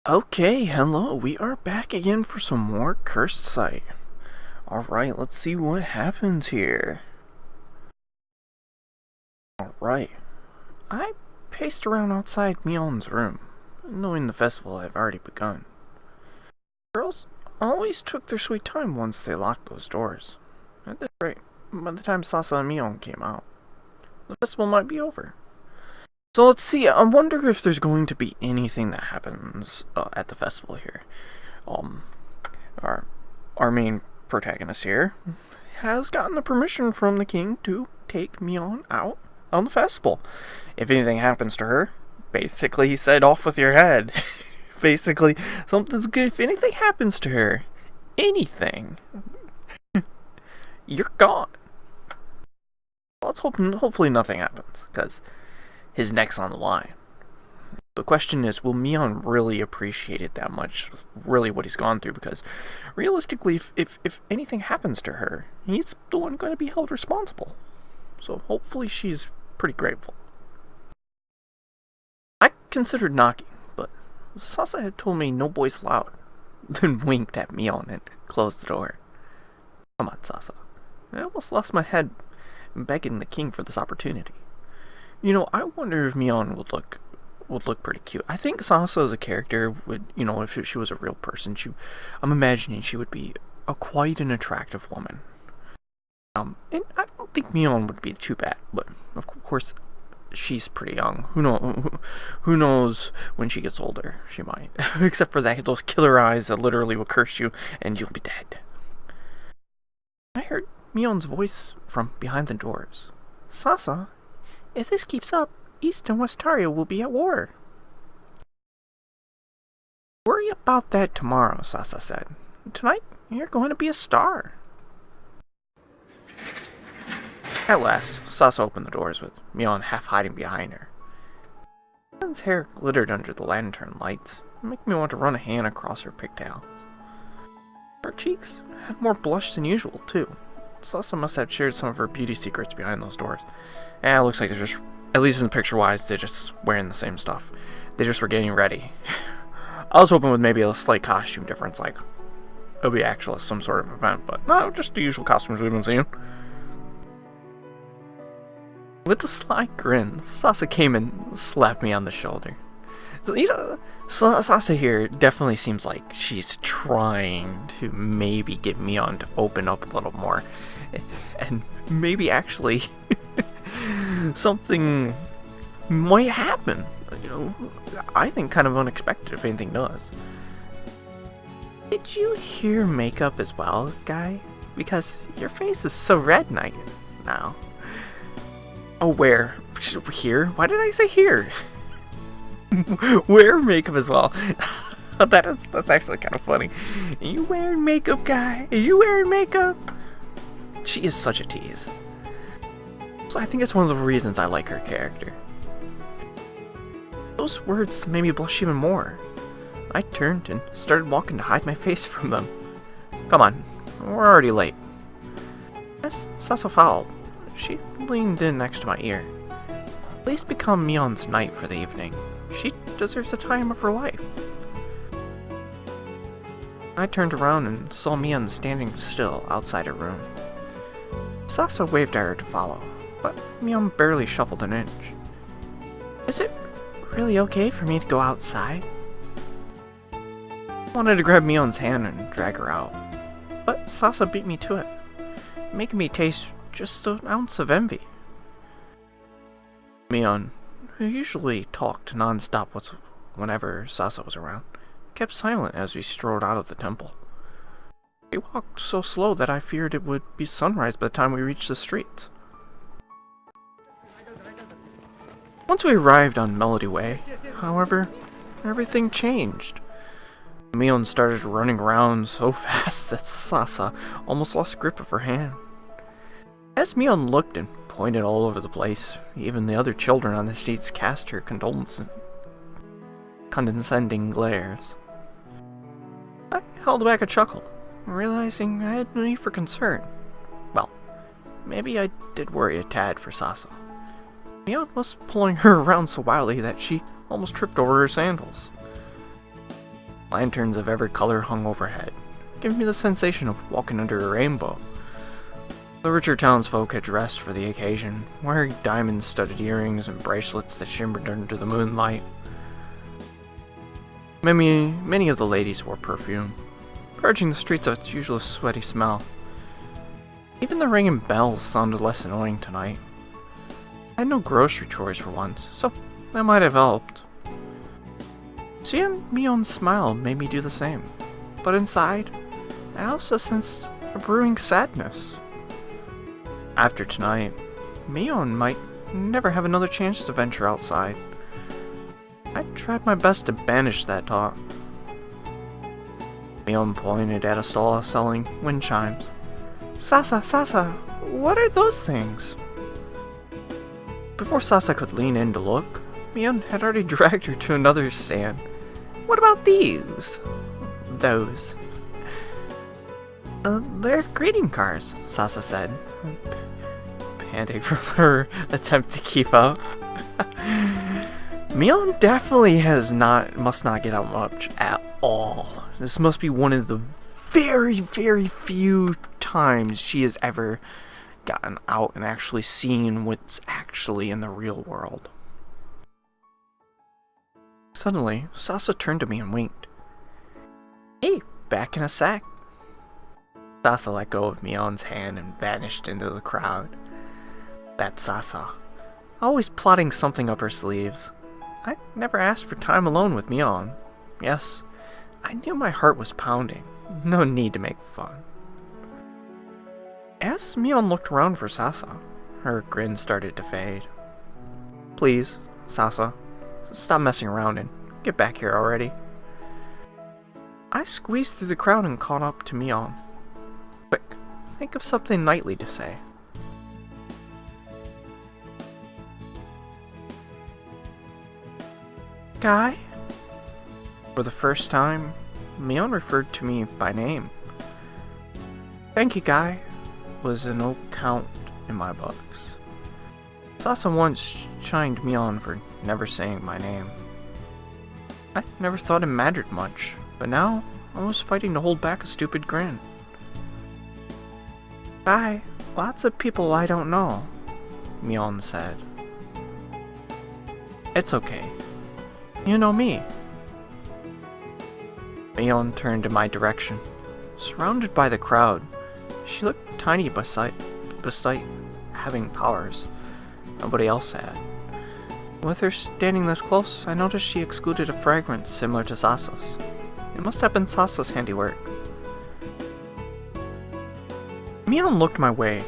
Okay, hello, we are back again for some more Cursed Site. Alright, let's see what happens here. Alright, I paced around outside Mion's room, knowing the festival had already begun. Girls always took their sweet time once they locked those doors. At this rate, by the time Sasa and Mion came out, the festival might be over. So let's see, I wonder if there's going to be anything that happens at the festival here. Our main protagonist here has gotten the permission from the king to take Mion out on the festival. If anything happens to her, basically he said off with your head. Basically, something's good. If anything happens to her, anything, you're gone. Let's hope, hopefully nothing happens, because his neck's on the line. The question is, will Mion really appreciate it that much, really what he's gone through? Because realistically, if anything happens to her, he's the one going to be held responsible. So hopefully she's pretty grateful. I considered knocking, but Sasa had told me no boys allowed, then winked at Mion and closed the door. Come on, Sasa. I almost lost my head begging the king for this opportunity. You know, I wonder if Mion would look pretty cute. I think Sasa as a character would, if she was a real person, I'm imagining she would be quite an attractive woman. And I don't think Mion would be too bad, but of course, she's pretty young. Who knows when she gets older? She might. Except for those killer eyes that literally will curse you and you'll be dead. I heard Mion's voice from behind the doors. Sasa, if this keeps up, East and Westaria will be at war. Worry about that tomorrow, Sasa said. Tonight, you're going to be a star. At last, Sasa opened the doors with Mion half hiding behind her. Mion's hair glittered under the lantern lights, making me want to run a hand across her pigtails. Her cheeks had more blush than usual, too. Sasa must have shared some of her beauty secrets behind those doors. And it looks like they're just, at least in picture-wise, they're just wearing the same stuff. They just were getting ready. I was hoping with maybe a slight costume difference, like it'll be actual some sort of event, but no, just the usual costumes we've been seeing. With a sly grin, Sasa came and slapped me on the shoulder. Sasa here definitely seems like she's trying to maybe get Mion to open up a little more. And maybe actually something might happen. I think kind of unexpected if anything does. Did you hear makeup as well, guy? Because your face is so red now. Oh, where? Here? Why did I say here? Wear makeup as well. That's actually kind of funny. Are you wearing makeup, guy? Are you wearing makeup? She is such a tease. So I think it's one of the reasons I like her character. Those words made me blush even more. I turned and started walking to hide my face from them. Come on, we're already late. As Sasa followed, she leaned in next to my ear. Please become Mion's knight for the evening. She deserves the time of her life. I turned around and saw Mion standing still outside her room. Sasa waved at her to follow, but Mion barely shuffled an inch. Is it really okay for me to go outside? I wanted to grab Mion's hand and drag her out, but Sasa beat me to it, making me taste just an ounce of envy. Mion, who usually talked non-stop whenever Sasa was around, kept silent as we strode out of the temple. We walked so slow that I feared it would be sunrise by the time we reached the streets. Once we arrived on Melody Way, however, everything changed. Mion started running around so fast that Sasa almost lost grip of her hand. As Mion looked and pointed all over the place, even the other children on the streets cast her condescending glares. I held back a chuckle, realizing I had no need for concern. Well, maybe I did worry a tad for Sasa. Mion was pulling her around so wildly that she almost tripped over her sandals. Lanterns of every color hung overhead, giving me the sensation of walking under a rainbow. The richer townsfolk had dressed for the occasion, wearing diamond-studded earrings and bracelets that shimmered under the moonlight. Many of the ladies wore perfume, purging the streets of its usual sweaty smell. Even the ringing bells sounded less annoying tonight. I had no grocery chores for once, so that might have helped. Seeing Mion's smile made me do the same, but inside, I also sensed a brewing sadness. After tonight, Mion might never have another chance to venture outside. I tried my best to banish that thought. Mion pointed at a stall selling wind chimes. Sasa, what are those things? Before Sasa could lean in to look, Mion had already dragged her to another stand. What about these? Those. They're greeting cards, Sasa said, panting from her attempt to keep up. Mion definitely must not get out much at all. This must be one of the very, very few times she has ever gotten out and actually seen what's actually in the real world. Suddenly, Sasa turned to me and winked. Hey, back in a sec. Sasa let go of Mion's hand and vanished into the crowd. That Sasa, always plotting something up her sleeves. I never asked for time alone with Mion. Yes, I knew my heart was pounding. No need to make fun. As Mion looked around for Sasa, her grin started to fade. Please, Sasa, stop messing around and get back here already. I squeezed through the crowd and caught up to Mion. Quick, think of something knightly to say. Guy? For the first time, Mion referred to me by name. Thank you, Guy, was a no count in my books. Sasa once shined Mion for never saying my name. I never thought it mattered much, but now I was fighting to hold back a stupid grin. Guy, lots of people I don't know, Mion said. It's okay. You know me. Mion turned in my direction. Surrounded by the crowd, she looked tiny beside having powers nobody else had. With her standing this close, I noticed she excluded a fragrance similar to Sasa's. It must have been Sasa's handiwork. Mion looked my way,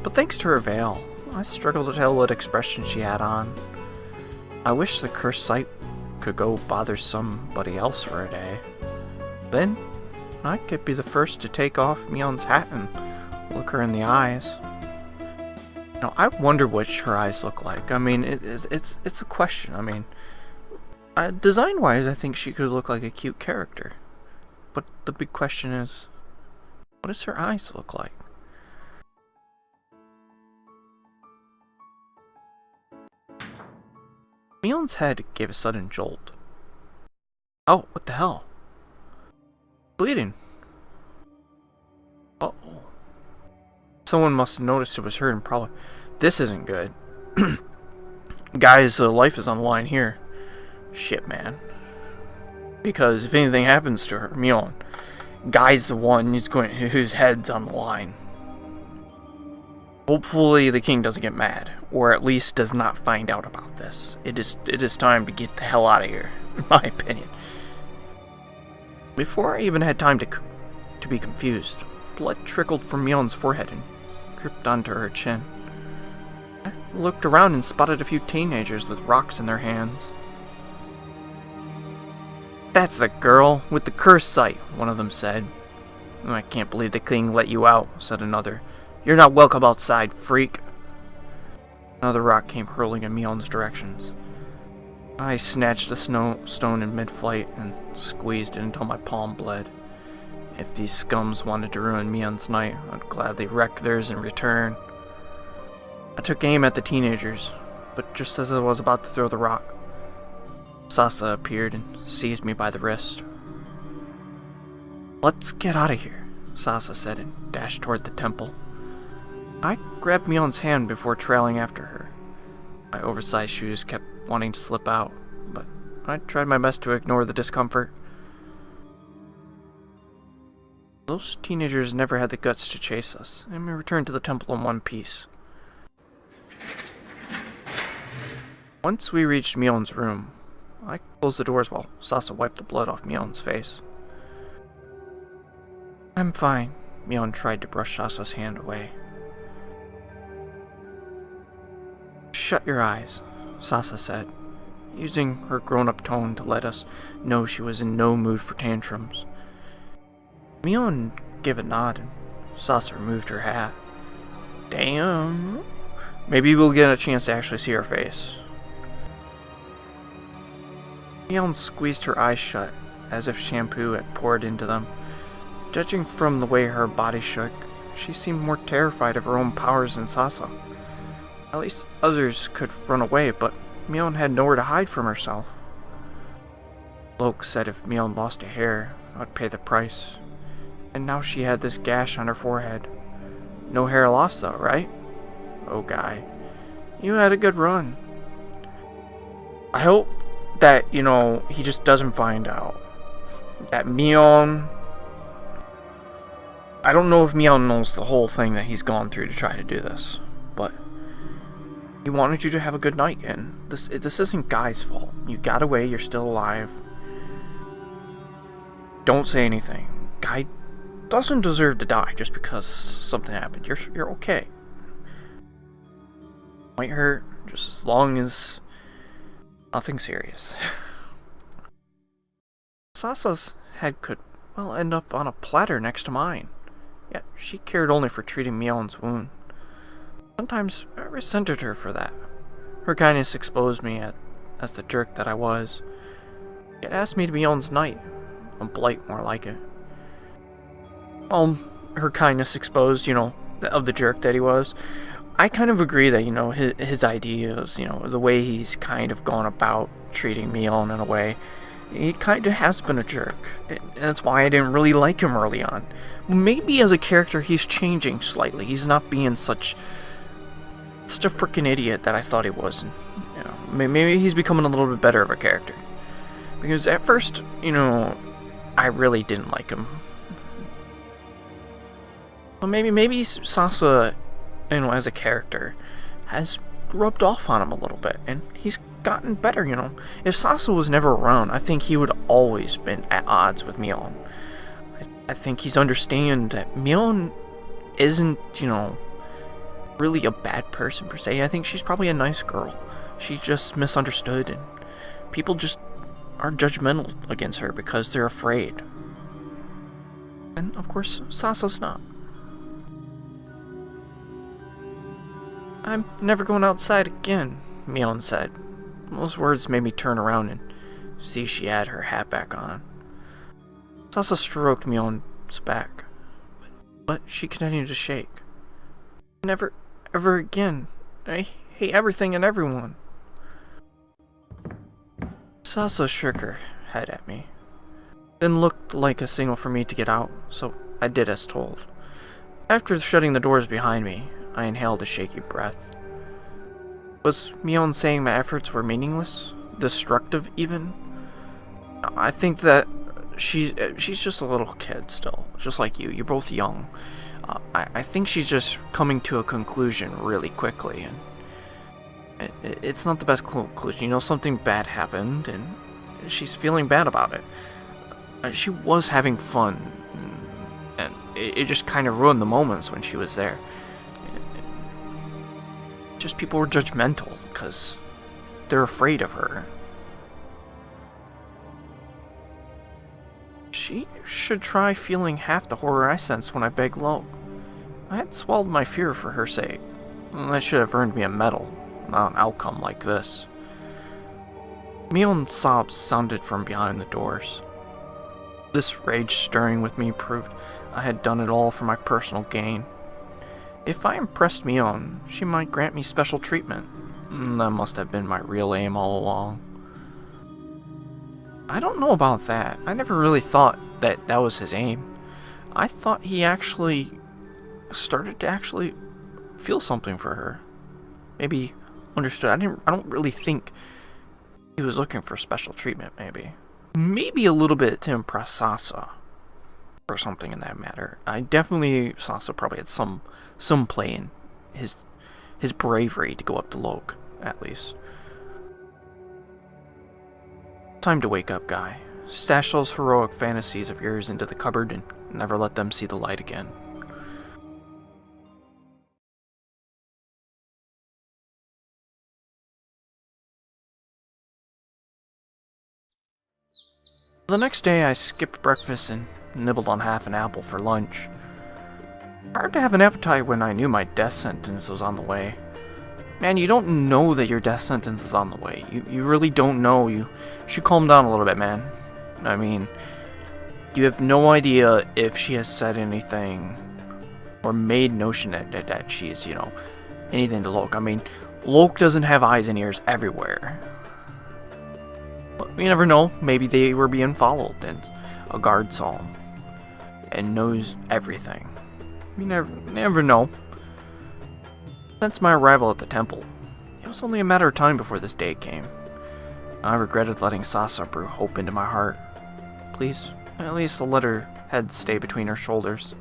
but thanks to her veil, I struggled to tell what expression she had on. I wish the cursed sight could go bother somebody else for a day. Then, I could be the first to take off Mion's hat and look her in the eyes. Now, I wonder what her eyes look like. I mean, it's a question. I mean, design-wise, I think she could look like a cute character. But the big question is, what does her eyes look like? Mion's head gave a sudden jolt. Oh, what the hell? Bleeding. Uh-oh. Someone must have noticed it was her and probably... This isn't good. Guy's life is on the line here. Shit, man. Because if anything happens to her, Mion, Guy's the one whose head's on the line. Hopefully the king doesn't get mad, or at least does not find out about this. It is time to get the hell out of here, in my opinion. Before I even had time to be confused, blood trickled from Mion's forehead and dripped onto her chin. I looked around and spotted a few teenagers with rocks in their hands. That's the girl with the cursed sight, one of them said. I can't believe the king let you out, said another. You're not welcome outside, freak. Another rock came hurling in Mion's directions. I snatched the stone in mid-flight and squeezed it until my palm bled. If these scums wanted to ruin Mion's night, I'd gladly wreck theirs in return. I took aim at the teenagers, but just as I was about to throw the rock, Sasa appeared and seized me by the wrist. Let's get out of here, Sasa said and dashed toward the temple. I grabbed Mion's hand before trailing after her. My oversized shoes kept wanting to slip out, but I tried my best to ignore the discomfort. Those teenagers never had the guts to chase us, and we returned to the temple in one piece. Once we reached Mion's room, I closed the doors while Sasa wiped the blood off Mion's face. I'm fine, Mion tried to brush Sasa's hand away. Shut your eyes, Sasa said, using her grown-up tone to let us know she was in no mood for tantrums. Mion gave a nod and Sasa removed her hat. Damn. Maybe we'll get a chance to actually see her face. Mion squeezed her eyes shut, as if shampoo had poured into them. Judging from the way her body shook, she seemed more terrified of her own powers than Sasa. At least others could run away, but Mion had nowhere to hide from herself. Loke said if Mion lost a hair, I'd pay the price. And now she had this gash on her forehead. No hair lost though, right? Oh, guy. You had a good run. I hope that, he just doesn't find out. That Mion... I don't know if Mion knows the whole thing that he's gone through to try to do this, but he wanted you to have a good night, and this isn't Guy's fault. You got away, you're still alive. Don't say anything. Guy doesn't deserve to die just because something happened. You're okay. Might hurt, just as long as nothing serious. Sasa's head could, well, end up on a platter next to mine. Yet she cared only for treating Mion's wound. Sometimes I resented her for that. Her kindness exposed me as the jerk that I was. It asked me to be Mion's knight. A blight more like it. Well, her kindness exposed, of the jerk that he was. I kind of agree that, his ideas, the way he's kind of gone about treating Mion in a way, he kind of has been a jerk. And that's why I didn't really like him early on. Maybe as a character he's changing slightly. He's not being such a freaking idiot that I thought he was. And, maybe he's becoming a little bit better of a character. Because at first, I really didn't like him. Well, maybe Sasa, as a character, has rubbed off on him a little bit, and he's gotten better, If Sasa was never around, I think he would always been at odds with Mion. I think he's understand that Mion isn't, really a bad person per se. I think she's probably a nice girl. She's just misunderstood, and people just are judgmental against her because they're afraid. And, of course, Sasa's not. I'm never going outside again, Mion said. Those words made me turn around and see she had her hat back on. Sasa stroked Mion's back, but she continued to shake. Never, ever again. I hate everything and everyone. Sasa shook her head at me, then looked like a signal for me to get out, so I did as told. After shutting the doors behind me, I inhaled a shaky breath. Was Mion saying my efforts were meaningless? Destructive, even? I think that she's just a little kid still, just like you. You're both young. I think she's just coming to a conclusion really quickly, and it's not the best conclusion. Something bad happened, and she's feeling bad about it. She was having fun, and it just kind of ruined the moments when she was there. Just people were judgmental because they're afraid of her. She should try feeling half the horror I sensed when I begged Loke. I had swallowed my fear for her sake. That should have earned me a medal, not an outcome like this. Mion's sobs sounded from behind the doors. This rage stirring with me proved I had done it all for my personal gain. If I impressed Mion, she might grant me special treatment. That must have been my real aim all along. I don't know about that. I never really thought that was his aim. I thought he actually started to actually feel something for her. Maybe understood. I don't really think he was looking for special treatment, maybe a little bit to impress Sasa or something in that matter. I definitely Sasa probably had some play in his bravery to go up to Locke, at least. Time to wake up, Guy. Stash those heroic fantasies of yours into the cupboard and never let them see the light again. The next day, I skipped breakfast and nibbled on half an apple for lunch. Hard to have an appetite when I knew my death sentence was on the way. Man, you don't know that your death sentence is on the way. You really don't know. You should calm down a little bit, man. I mean, you have no idea if she has said anything or made notion that she's, anything to Locke. I mean, Locke doesn't have eyes and ears everywhere. But you never know. Maybe they were being followed and a guard saw them and knows everything. You never know. Since my arrival at the temple, it was only a matter of time before this day came. I regretted letting Sasa brew hope into my heart. Please, at least let her head stay between her shoulders.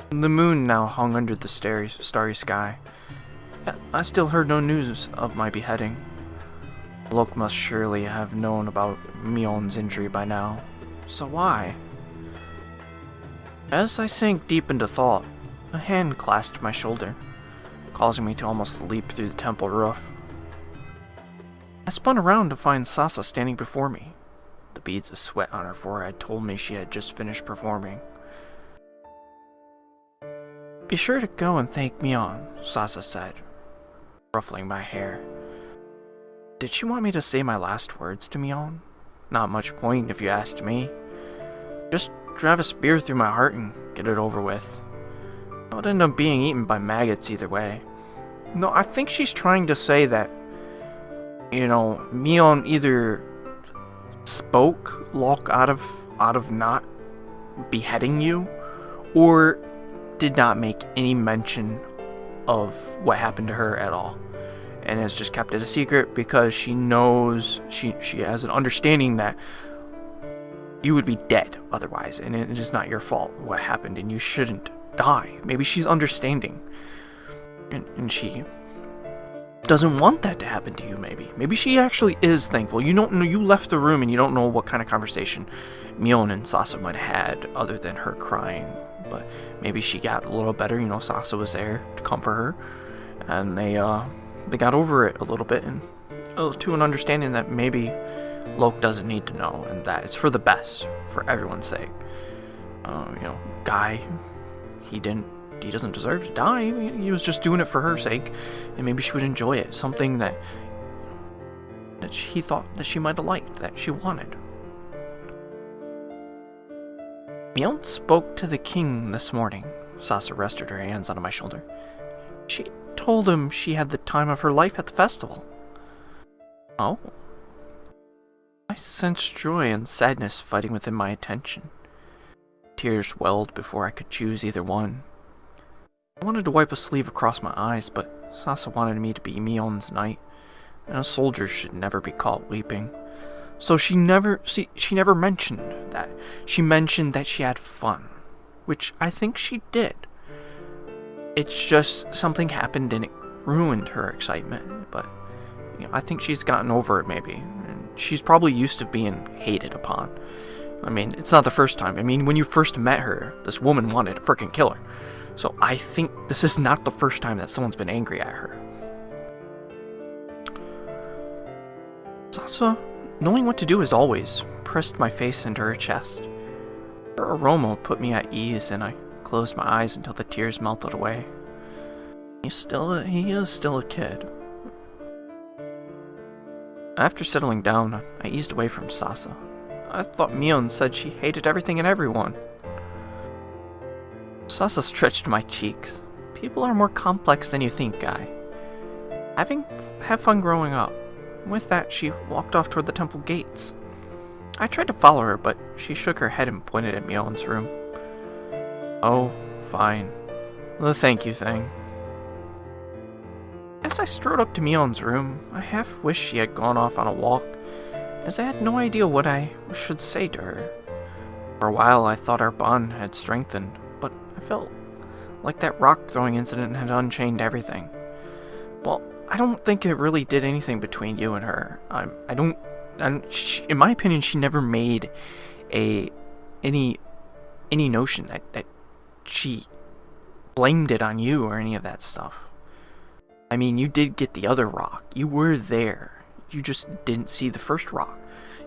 The moon now hung under the starry sky. I still heard no news of my beheading. Locke must surely have known about Mion's injury by now. So why? As I sank deep into thought, a hand clasped my shoulder, causing me to almost leap through the temple roof. I spun around to find Sasa standing before me. The beads of sweat on her forehead told me she had just finished performing. Be sure to go and thank Mion, Sasa said, ruffling my hair. Did she want me to say my last words to Mion? Not much point if you asked me. Just drive a spear through my heart and get it over with. I would end up being eaten by maggots either way. No, I think she's trying to say that, Mion either spoke Locke out of not beheading you, or did not make any mention of what happened to her at all, and has just kept it a secret because she knows she has an understanding that you would be dead otherwise, and it is not your fault what happened, and you shouldn't die. Maybe she's understanding, and she doesn't want that to happen to you. Maybe she actually is thankful. You don't know. You left the room, and you don't know what kind of conversation Mion and Sasa might have had other than her crying. But maybe she got a little better. Sasa was there to comfort her, and they got over it a little bit, and to an understanding that maybe Locke doesn't need to know, and that it's for the best, for everyone's sake. Guy, he doesn't deserve to die. He was just doing it for her sake, and maybe she would enjoy it. Something that he thought that she might have liked, that she wanted. Mion spoke to the king this morning. Sasa rested her hands on my shoulder. She told him she had the time of her life at the festival. Oh? I sensed joy and sadness fighting within my attention. Tears welled before I could choose either one. I wanted to wipe a sleeve across my eyes, but Sasa wanted me to be Mion's knight, and a soldier should never be caught weeping. So she never mentioned that. She mentioned that she had fun, which I think she did. It's just something happened and it ruined her excitement, but I think she's gotten over it maybe. And she's probably used to being hated upon. I mean, it's not the first time. I mean, when you first met her, this woman wanted to freaking kill her. So I think this is not the first time that someone's been angry at her. Sasa, knowing what to do as always, pressed my face into her chest. Her aroma put me at ease, and I closed my eyes until the tears melted away. He is still a kid. After settling down, I eased away from Sasa. I thought Mion said she hated everything and everyone. Sasa stretched my cheeks. People are more complex than you think, Guy. Have fun growing up. With that, she walked off toward the temple gates. I tried to follow her, but she shook her head and pointed at Mion's room. Oh, fine. The thank you thing. As I strode up to Mion's room, I half wished she had gone off on a walk, as I had no idea what I should say to her. For a while I thought our bond had strengthened, but I felt like that rock-throwing incident had unchained everything. Well, I don't think it really did anything between you and her. In my opinion, she never made any notion that she blamed it on you or any of that stuff. I mean, you did get the other rock. You were there. You just didn't see the first rock.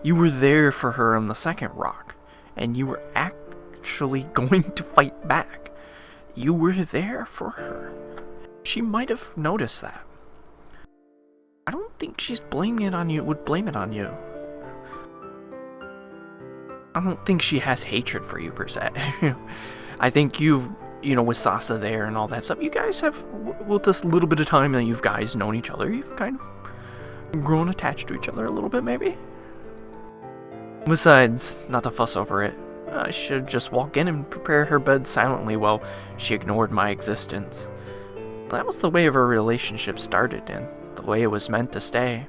You were there for her on the second rock, and you were actually going to fight back. You were there for her. She might have noticed that. I don't think she's blaming it on you. Would blame it on you. I don't think she has hatred for you per se. I think you've, with Sasa there and all that stuff, you guys have, with this little bit of time that you guys known each other, you've kind of grown attached to each other a little bit, maybe. Besides, not to fuss over it, I should just walk in and prepare her bed silently while she ignored my existence. That was the way of our relationship started, and the way it was meant to stay.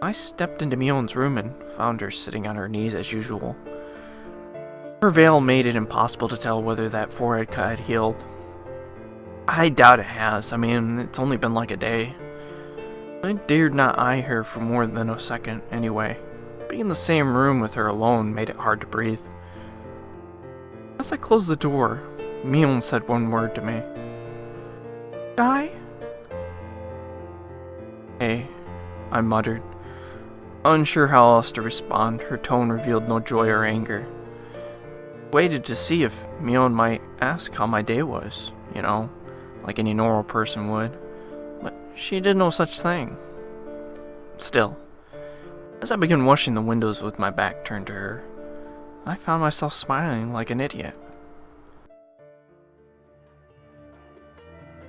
I stepped into Mion's room and found her sitting on her knees as usual. Her veil made it impossible to tell whether that forehead cut had healed. I doubt it has. I mean, it's only been like a day. I dared not eye her for more than a second, anyway. Being in the same room with her alone made it hard to breathe. As I closed the door, Mion said one word to me. Guy? Hey, I muttered. Unsure how else to respond, her tone revealed no joy or anger. Waited to see if Mion might ask how my day was, like any normal person would. But she did no such thing. Still, as I began washing the windows with my back turned to her, I found myself smiling like an idiot.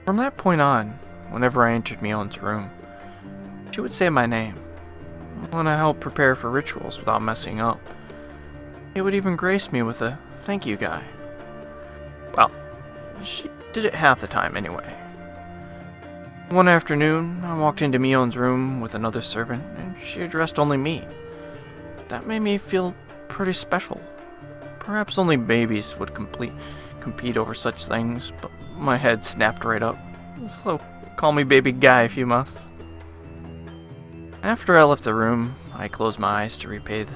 From that point on, whenever I entered Mion's room, she would say my name. When I helped prepare for rituals without messing up, it would even grace me with a thank you guy. Well, she did it half the time anyway. One afternoon, I walked into Mion's room with another servant, and she addressed only me. That made me feel pretty special. Perhaps only babies would compete over such things, but my head snapped right up. So, call me Baby Guy if you must. After I left the room, I closed my eyes to replay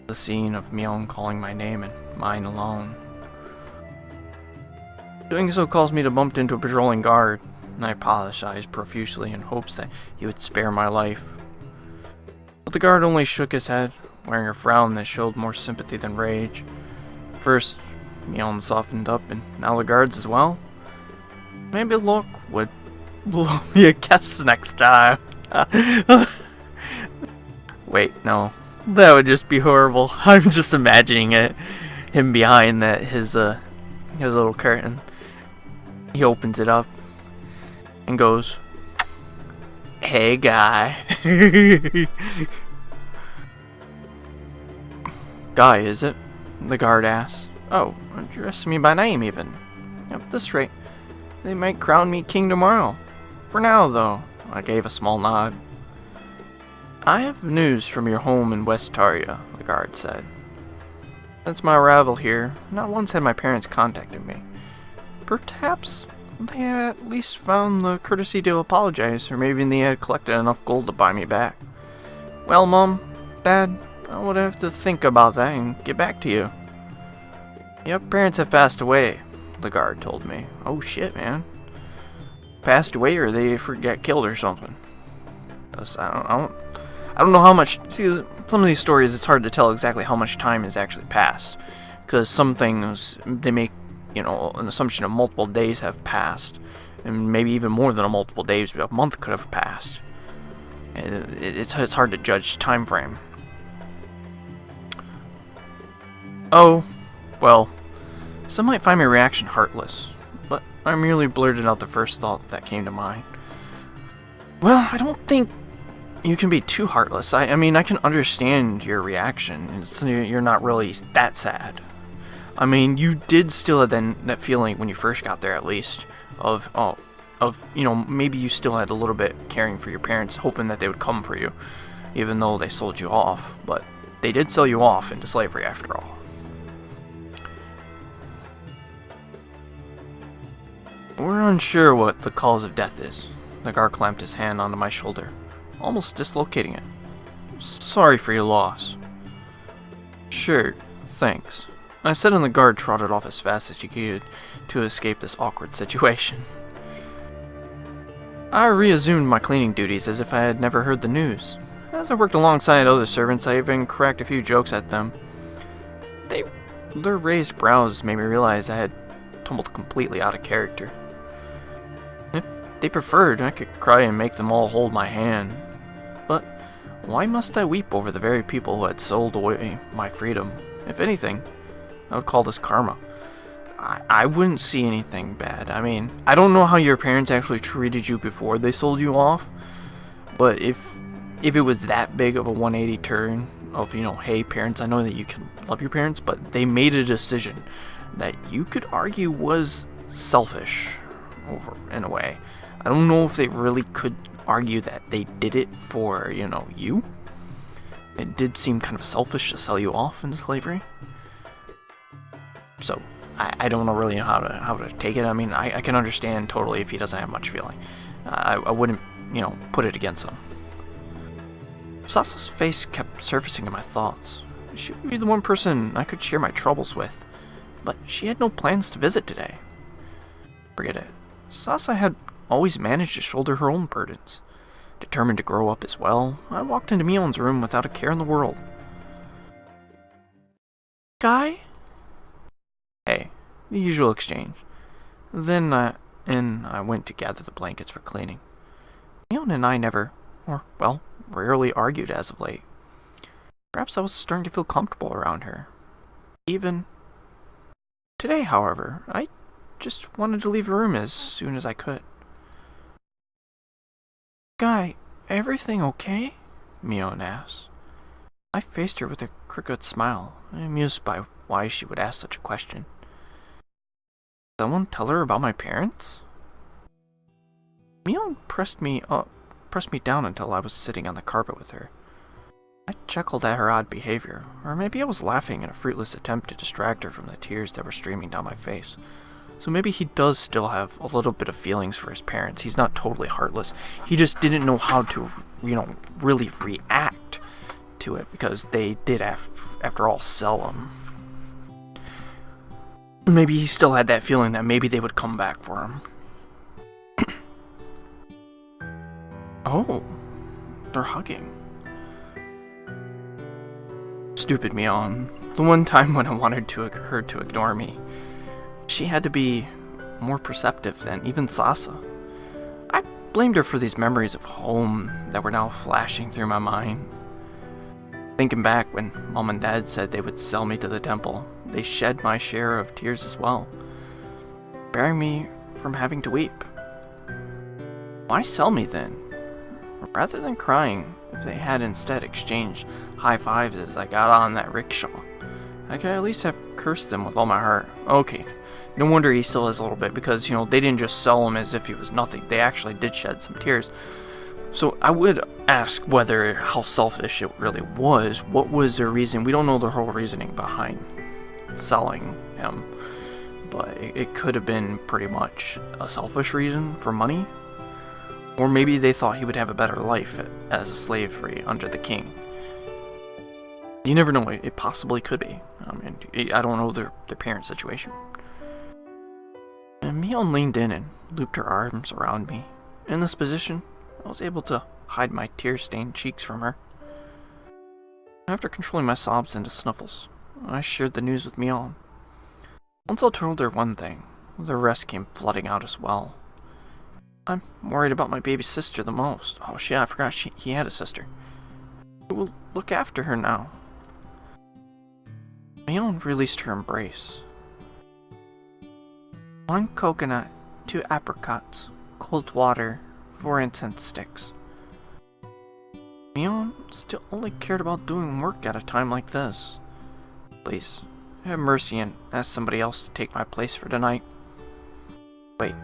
the scene of Mion calling my name and mine alone. Doing so caused me to bump into a patrolling guard, and I apologized profusely in hopes that he would spare my life. But the guard only shook his head, wearing a frown that showed more sympathy than rage. First, Mion softened up, and now the guards as well. Maybe luck would blow me a kiss next time. Wait, no. That would just be horrible. I'm just imagining it. Him behind his little curtain. He opens it up and goes, "Hey, guy." Guy, is it? The guard asks. Oh, address me by name even. At this rate, they might crown me king tomorrow. For now, though, I gave a small nod. I have news from your home in West Taria, the guard said. Since my arrival here, not once had my parents contacted me. Perhaps they had at least found the courtesy to apologize, or maybe they had collected enough gold to buy me back. Well, Mom, Dad, I would have to think about that and get back to you. Your parents have passed away, the guard told me. Oh shit, man. Passed away, or they got killed or something. I don't know how much. See, some of these stories, it's hard to tell exactly how much time has actually passed, because some things they make, an assumption of multiple days have passed, and maybe even more than a multiple days. A month could have passed. It's hard to judge time frame. Oh, well, some might find my reaction heartless, but I merely blurted out the first thought that came to mind. Well, I don't think you can be too heartless. I mean, I can understand your reaction. You're not really that sad. I mean, you did still have that feeling when you first got there, at least, of, maybe you still had a little bit caring for your parents, hoping that they would come for you, even though they sold you off. But they did sell you off into slavery, after all. We're unsure what the cause of death is. The guard clamped his hand onto my shoulder, almost dislocating it. Sorry for your loss. Sure, thanks. I said, and the guard trotted off as fast as he could to escape this awkward situation. I reassumed my cleaning duties as if I had never heard the news. As I worked alongside other servants, I even cracked a few jokes at them. Their raised brows made me realize I had tumbled completely out of character. If they preferred, I could cry and make them all hold my hand. But why must I weep over the very people who had sold away my freedom? If anything, I would call this karma. I wouldn't see anything bad. I mean, I don't know how your parents actually treated you before they sold you off, but if it was that big of a 180 turn of, hey parents, I know that you can love your parents, but they made a decision that you could argue was selfish in a way. I don't know if they really could argue that they did it for, you. It did seem kind of selfish to sell you off into slavery. So, I don't really know how to take it. I mean, I can understand totally if he doesn't have much feeling. I wouldn't, put it against him. Sasa's face kept surfacing in my thoughts. She would be the one person I could share my troubles with, but she had no plans to visit today. Forget it. Sasa had always managed to shoulder her own burdens. Determined to grow up as well, I walked into Mion's room without a care in the world. Guy? Hey, the usual exchange. Then I went to gather the blankets for cleaning. Mion and I never, rarely argued as of late. Perhaps I was starting to feel comfortable around her. Even today, however, I just wanted to leave the room as soon as I could. Guy, everything okay? Mion asked. I faced her with a crooked smile, amused by why she would ask such a question. Someone tell her about my parents? Mion pressed me down until I was sitting on the carpet with her. I chuckled at her odd behavior, or maybe I was laughing in a fruitless attempt to distract her from the tears that were streaming down my face. So maybe he does still have a little bit of feelings for his parents. He's not totally heartless. He just didn't know how to, really react to it, because they did, after all, sell him. Maybe he still had that feeling that maybe they would come back for him. Oh, they're hugging. Stupid Mion. The one time when I wanted her to ignore me. She had to be more perceptive than even Sasa. I blamed her for these memories of home that were now flashing through my mind. Thinking back when Mom and Dad said they would sell me to the temple, they shed my share of tears as well, sparing me from having to weep. Why sell me then? Rather than crying, if they had instead exchanged high fives as I got on that rickshaw, I could at least have cursed them with all my heart. Okay, no wonder he still has a little bit, because, they didn't just sell him as if he was nothing. They actually did shed some tears. So I would ask how selfish it really was. What was their reason? We don't know the whole reasoning behind selling him, but it could have been pretty much a selfish reason for money. Or maybe they thought he would have a better life as a slave free under the king. You never know, it possibly could be. I mean, I don't know their parent situation. And Mion leaned in and looped her arms around me. In this position, I was able to hide my tear-stained cheeks from her. After controlling my sobs into snuffles, I shared the news with Mion. Once I told her one thing, the rest came flooding out as well. I'm worried about my baby sister the most. Oh shit, I forgot he had a sister. Who will look after her now? Mion released her embrace. 1 coconut, 2 apricots, cold water, 4 incense sticks. Mion still only cared about doing work at a time like this. Please, have mercy and ask somebody else to take my place for tonight. Wait,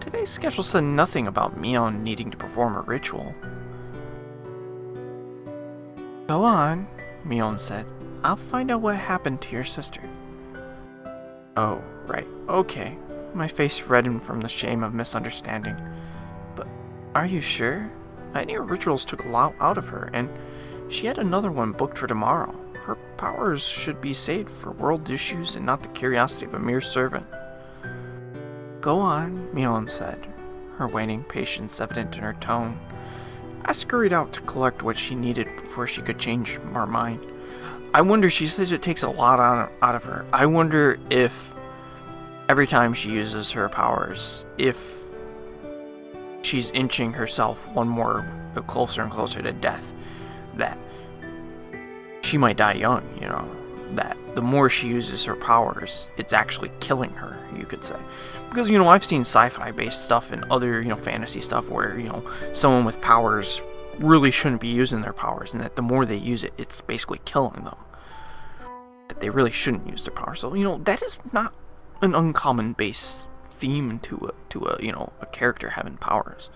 today's schedule said nothing about Mion needing to perform a ritual. Go on, Mion said. I'll find out what happened to your sister. Oh, right, okay. My face reddened from the shame of misunderstanding. But are you sure? I knew rituals took a lot out of her, and she had another one booked for tomorrow. Her powers should be saved for world issues and not the curiosity of a mere servant. Go on, Mion said, her waning patience evident in her tone. I scurried out to collect what she needed before she could change her mind. I wonder, she says it takes a lot out of her. I wonder if every time she uses her powers, if she's inching herself one more closer and closer to death, that she might die young, you know, that the more she uses her powers, it's actually killing her, you could say. Because, you know, I've seen sci-fi based stuff and other, you know, fantasy stuff where, you know, someone with powers really shouldn't be using their powers, and that the more they use it, it's basically killing them. That they really shouldn't use their powers. So, you know, that is not an uncommon base theme to a you know, a character having powers.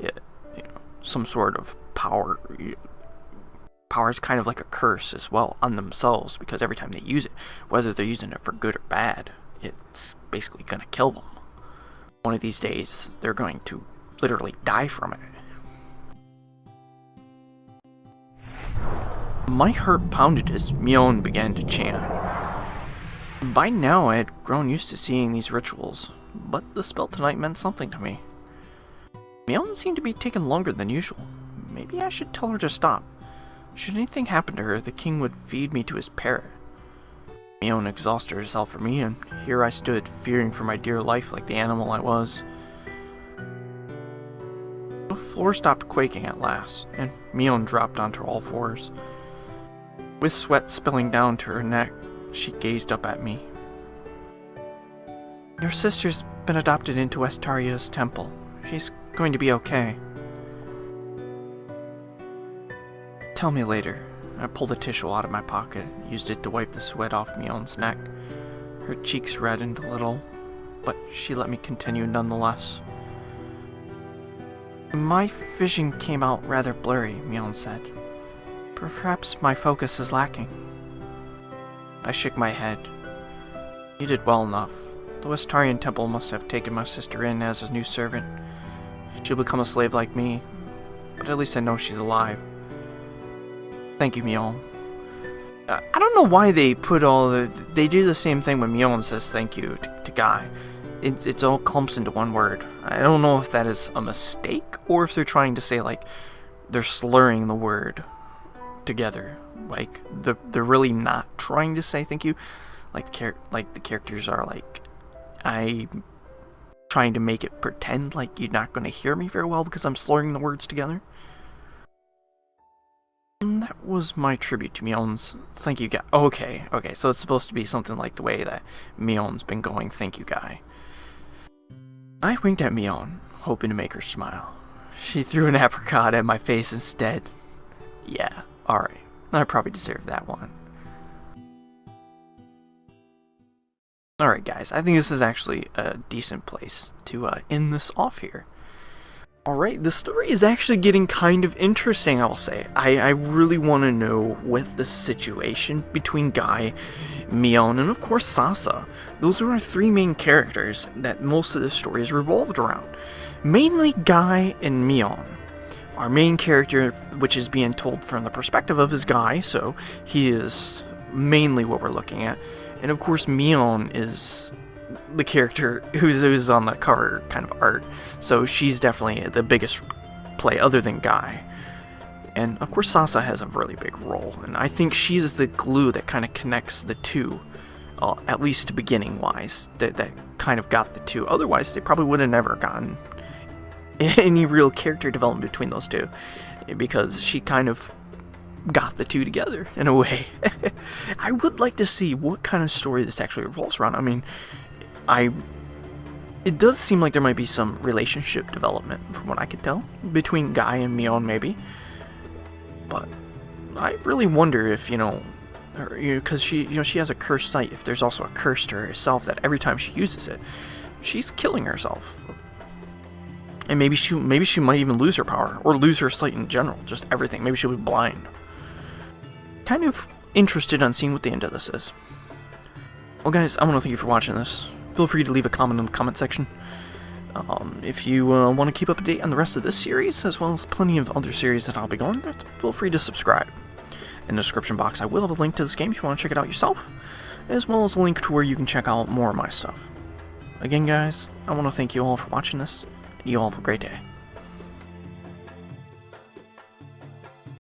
You know, some sort of power. Power is kind of like a curse as well on themselves, because every time they use it, whether they're using it for good or bad, it's basically going to kill them. One of these days, they're going to literally die from it. My heart pounded as Mion began to chant. By now, I had grown used to seeing these rituals, but the spell tonight meant something to me. Mion seemed to be taking longer than usual. Maybe I should tell her to stop. Should anything happen to her, the king would feed me to his parrot. Mion exhausted herself for me, and here I stood, fearing for my dear life like the animal I was. The floor stopped quaking at last, and Mion dropped onto all fours. With sweat spilling down to her neck, she gazed up at me. Your sister's been adopted into Astaria's temple. She's going to be okay. Tell me later. I pulled a tissue out of my pocket, used it to wipe the sweat off Mion's neck. Her cheeks reddened a little, but she let me continue nonetheless. My vision came out rather blurry, Mion said. Perhaps my focus is lacking. I shook my head. You did well enough. The Astarian temple must have taken my sister in as a new servant. She'll become a slave like me, but at least I know she's alive. Thank you, Mion. I don't know why they put all the... They do the same thing when Mion says thank you to Guy. It's all clumps into one word. I don't know if that is a mistake, or if they're trying to say, like, they're slurring the word together. Like, they're really not trying to say thank you. Like the characters are like, I'm trying to make it pretend like you're not going to hear me very well because I'm slurring the words together. And that was my tribute to Mion's thank you guy. Okay, so it's supposed to be something like the way that Mion's been going thank you guy. I winked at Mion, hoping to make her smile. She threw an apricot at my face instead. Yeah, alright. I probably deserve that one. Alright guys, I think this is actually a decent place to end this off here. Alright, the story is actually getting kind of interesting, I'll say. I really want to know what the situation between Guy, Mion, and of course Sasa. Those are our three main characters that most of the story is revolved around. Mainly Guy and Mion. Our main character, which is being told from the perspective of his Guy, so he is mainly what we're looking at. And of course Mion is the character who's on the cover kind of art, so she's definitely the biggest play other than Guy. And of course Sasa has a really big role, and I think she's the glue that kind of connects the two, at least beginning wise, that kind of got the two. Otherwise they probably would have never gotten any real character development between those two, because she kind of got the two together in a way. I would like to see what kind of story this actually revolves around. I mean, it does seem like there might be some relationship development, from what I could tell, between Guy and Mion, maybe. But I really wonder if, because she has a cursed sight. If there's also a curse to herself that every time she uses it, she's killing herself. And maybe she might even lose her power, or lose her sight in general, just everything. Maybe she'll be blind. Kind of interested on seeing what the end of this is. Well, guys, I want to thank you for watching this. Feel free to leave a comment in the comment section. If you want to keep up to date on the rest of this series, as well as plenty of other series that I'll be going with, feel free to subscribe. In the description box, I will have a link to this game if you want to check it out yourself, as well as a link to where you can check out more of my stuff. Again, guys, I want to thank you all for watching this, and you all have a great day.